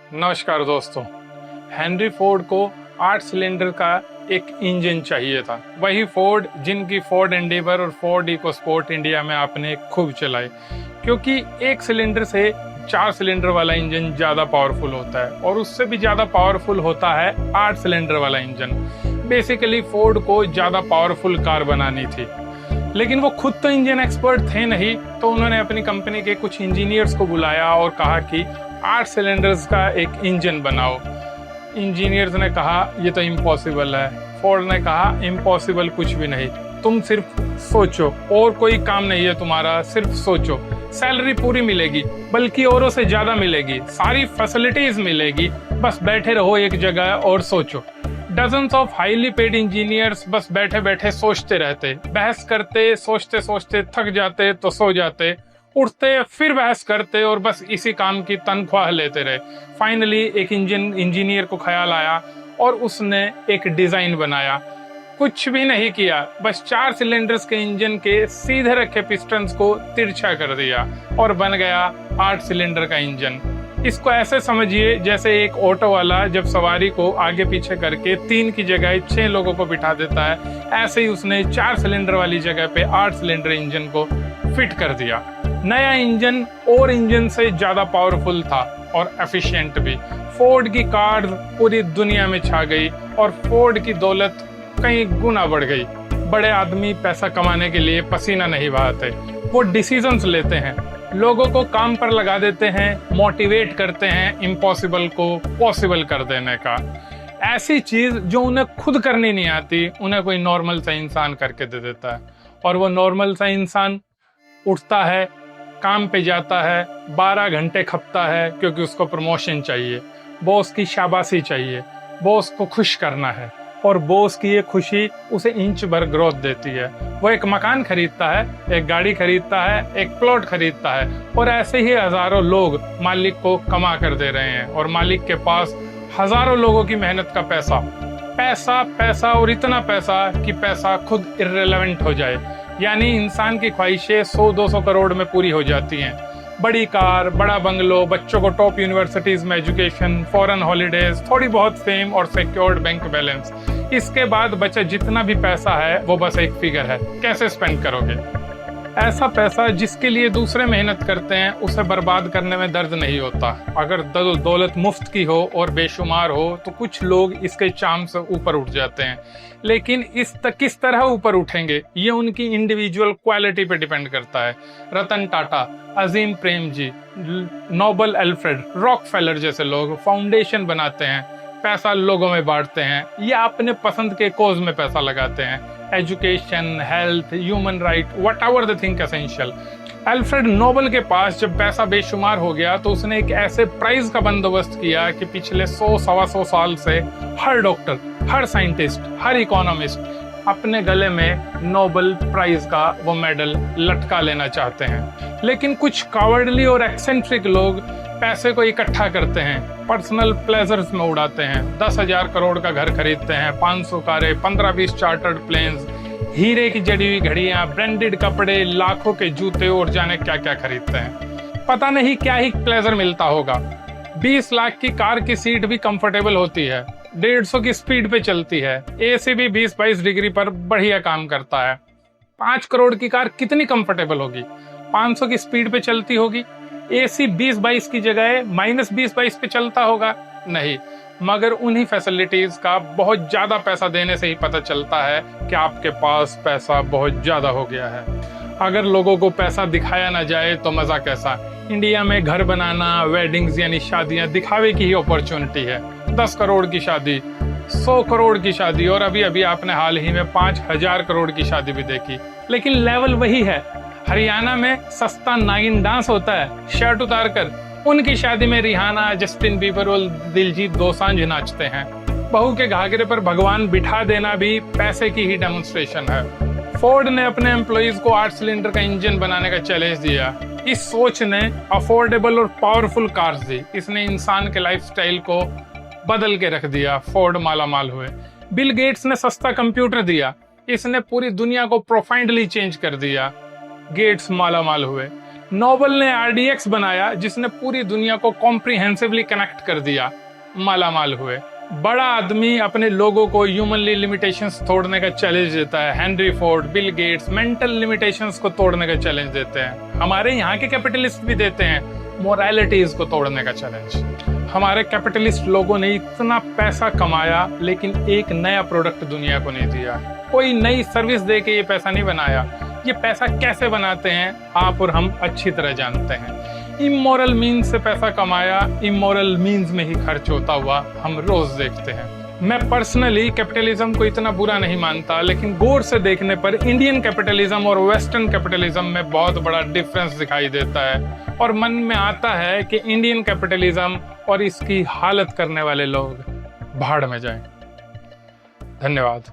नमस्कार दोस्तों। Henry Ford को 8 सिलेंडर का एक इंजन चाहिए था। वही फोर्ड जिनकी फोर्ड एंडेवर और फोर्ड इकोस्पोर्ट इंडिया में आपने खूब चलाई, क्योंकि 1 सिलेंडर से 4 सिलेंडर वाला इंजन ज्यादा पावरफुल होता है और उससे भी ज्यादा पावरफुल होता है 8 सिलेंडर वाला इंजन। बेसिकली फोर्ड को ज्यादा पावरफुल कार बनानी थी, लेकिन वो खुद तो इंजन एक्सपर्ट थे नहीं, तो उन्होंने अपनी कंपनी के कुछ इंजीनियर्स को बुलाया और कहा कि 8 सिलेंडर्स का एक इंजन बनाओ। इंजीनियर्स ने कहा ये तो इम्पॉसिबल है। फोर्ड ने कहा इम्पॉसिबल कुछ भी नहीं, तुम सिर्फ सोचो, और कोई काम नहीं है तुम्हारा, सिर्फ सोचो। सैलरी पूरी मिलेगी, बल्कि औरों से ज्यादा मिलेगी, सारी फैसिलिटीज मिलेगी, बस बैठे रहो एक जगह और सोचो। Dozens of highly paid engineers बस बैठे बैठे सोचते रहते, बहस करते, सोचते सोचते थक जाते तो सो जाते, उठते फिर बहस करते और बस इसी काम की तनख्वाह लेते रहे। फाइनली एक इंजीनियर को ख्याल आया और उसने एक डिजाइन बनाया। कुछ भी नहीं किया, बस 4 सिलेंडर्स के इंजन के सीधे रखे पिस्टन्स को तिरछा कर दिया और बन गया 8 सिलेंडर का इंजन। इसको ऐसे समझिए जैसे एक ऑटो वाला जब सवारी को आगे पीछे करके 3 की जगह 6 लोगों को बिठा देता है, ऐसे ही उसने 4 सिलेंडर वाली जगह पे 8 सिलेंडर इंजन को फिट कर दिया। नया इंजन और इंजन से ज्यादा पावरफुल था और एफिशिएंट भी। फोर्ड की कार पूरी दुनिया में छा गई और फोर्ड की दौलत कई गुना बढ़ गई। बड़े आदमी पैसा कमाने के लिए पसीना नहीं बहाते, वो डिसीजंस लेते हैं, लोगों को काम पर लगा देते हैं, मोटिवेट करते हैं इम्पॉसिबल को पॉसिबल कर देने का। ऐसी चीज जो उन्हें खुद करनी नहीं आती, उन्हें कोई नॉर्मल सा इंसान करके दे देता है, और वो नॉर्मल सा इंसान उठता है, काम पे जाता है, 12 घंटे खपता है, क्योंकि उसको प्रमोशन चाहिए, बॉस की शाबाशी चाहिए, बॉस को खुश करना है, और बॉस की ये खुशी उसे इंच भर ग्रोथ देती है। वो एक मकान खरीदता है, एक गाड़ी खरीदता है, एक प्लॉट खरीदता है, और ऐसे ही हजारों लोग मालिक को कमा कर दे रहे हैं, और मालिक के पास हजारों लोगों की मेहनत का पैसा पैसा पैसा और इतना पैसा कि पैसा खुद इर्रेलेवेंट हो जाए। यानी इंसान की ख्वाहिशें 100-200 करोड़ में पूरी हो जाती हैं। बड़ी कार, बड़ा बंगलो, बच्चों को टॉप यूनिवर्सिटीज में एजुकेशन, फॉरेन हॉलीडेज, थोड़ी बहुत फेम और सिक्योर्ड बैंक बैलेंस। इसके बाद बचा जितना भी पैसा है वो बस एक फिगर है, कैसे स्पेंड करोगे। ऐसा पैसा जिसके लिए दूसरे मेहनत करते हैं, उसे बर्बाद करने में दर्द नहीं होता। अगर दौलत मुफ्त की हो और बेशुमार हो तो कुछ लोग इसके चाम से ऊपर उठ जाते हैं, लेकिन किस तरह ऊपर उठेंगे ये उनकी इंडिविजुअल क्वालिटी पे डिपेंड करता है। Ratan Tata, Azim Premji, Nobel Alfred, Rockefeller जैसे लोग फाउंडेशन बनाते हैं, पैसा लोगों में बांटते हैं या अपने पसंद के कोज में पैसा लगाते हैं। Education, health, human right, whatever the think essential. Alfred Nobel के पास जब पैसा बेशुमार हो गया तो उसने एक ऐसे प्राइज का बंदोबस्त किया कि पिछले 100-125 साल से हर डॉक्टर, हर साइंटिस्ट, हर इकोनॉमिस्ट अपने गले में नोबल प्राइज का वो मेडल लटका लेना चाहते हैं। लेकिन कुछ कावर्डली और एक्सेंट्रिक लोग पैसे को इकट्ठा करते हैं, पर्सनल प्लेजर्स में उड़ाते हैं, 10,000 करोड़ का घर खरीदते हैं, 500 कारें, 15-20 चार्टर्ड प्लेन्स, हीरे की जड़ी हुई घड़ियां, ब्रांडेड कपड़े, लाखों के जूते और जाने क्या क्या खरीदते हैं। पता नहीं क्या ही प्लेजर मिलता होगा। 20 लाख की कार की सीट भी कंफर्टेबल होती है, 150 की स्पीड पे चलती है, एसी भी 20-22 डिग्री पर बढ़िया काम करता है। 5 करोड़ की कार कितनी कंफर्टेबल होगी, 500 की स्पीड पे चलती होगी, एसी 20-22 की जगह -20-22 पे चलता होगा? नहीं, मगर उन्हीं फैसिलिटीज का बहुत ज्यादा पैसा देने से ही पता चलता है कि आपके पास पैसा बहुत ज्यादा हो गया है। अगर लोगों को पैसा दिखाया ना जाए तो मजा कैसा। इंडिया में घर बनाना, वेडिंग्स यानी शादियां दिखावे की ही अपॉर्चुनिटी है। 10 करोड़ की शादी, 100 करोड़ की शादी, और अभी अभी आपने हाल ही में 5,000 करोड़ की शादी भी देखी, लेकिन लेवल वही है। हरियाणा में सस्ता नागिन डांस होता है, शर्ट उतार कर। उनकी शादी में रिहाना, जस्टिन बीबर और दिलजीत दोसांझ नाचते हैं। बहू के घाघरे पर भगवान बिठा देना भी पैसे की ही डेमोन्स्ट्रेशन है। फोर्ड ने अपने एम्प्लॉइज को 8 सिलेंडर का इंजन बनाने का चैलेंज दिया। इस सोच ने अफोर्डेबल और पावरफुल कार्स दी। इसने इंसान के लाइफस्टाइल को बदल के रख दिया। फोर्ड मालामाल हुए। बिल गेट्स ने सस्ता कंप्यूटर दिया। इसने पूरी दुनिया को प्रोफाइंडली चेंज कर दिया। गेट्स मालामाल हुए। नोबल ने RDX बनाया जिसने पूरी दुनिया को कॉम्प्रिहेंसिवली कनेक्ट कर दिया, मालामाल हुए। बड़ा आदमी अपने लोगों को ह्यूमनली लिमिटेशंस तोड़ने का चैलेंज देता है। Henry Ford, Bill Gates mental limitations को तोड़ने का चैलेंज देते हैं। हमारे यहाँ के कैपिटलिस्ट भी देते हैं मोरालिटीज को तोड़ने का चैलेंज। हमारे कैपिटलिस्ट लोगों ने इतना पैसा कमाया लेकिन एक नया प्रोडक्ट दुनिया को नहीं दिया, कोई नई सर्विस दे के ये पैसा नहीं बनाया। ये पैसा कैसे बनाते हैं आप और हम अच्छी तरह जानते हैं। इमोरल मीन्स से पैसा कमाया, इमोरल मीन्स में ही खर्च होता हुआ हम रोज देखते हैं। मैं पर्सनली कैपिटलिज्म को इतना बुरा नहीं मानता, लेकिन गौर से देखने पर इंडियन कैपिटलिज्म और वेस्टर्न कैपिटलिज्म में बहुत बड़ा डिफरेंस दिखाई देता है और मन में आता है कि इंडियन कैपिटलिज्म और इसकी हालत करने वाले लोग भाड़ में जाएं। धन्यवाद।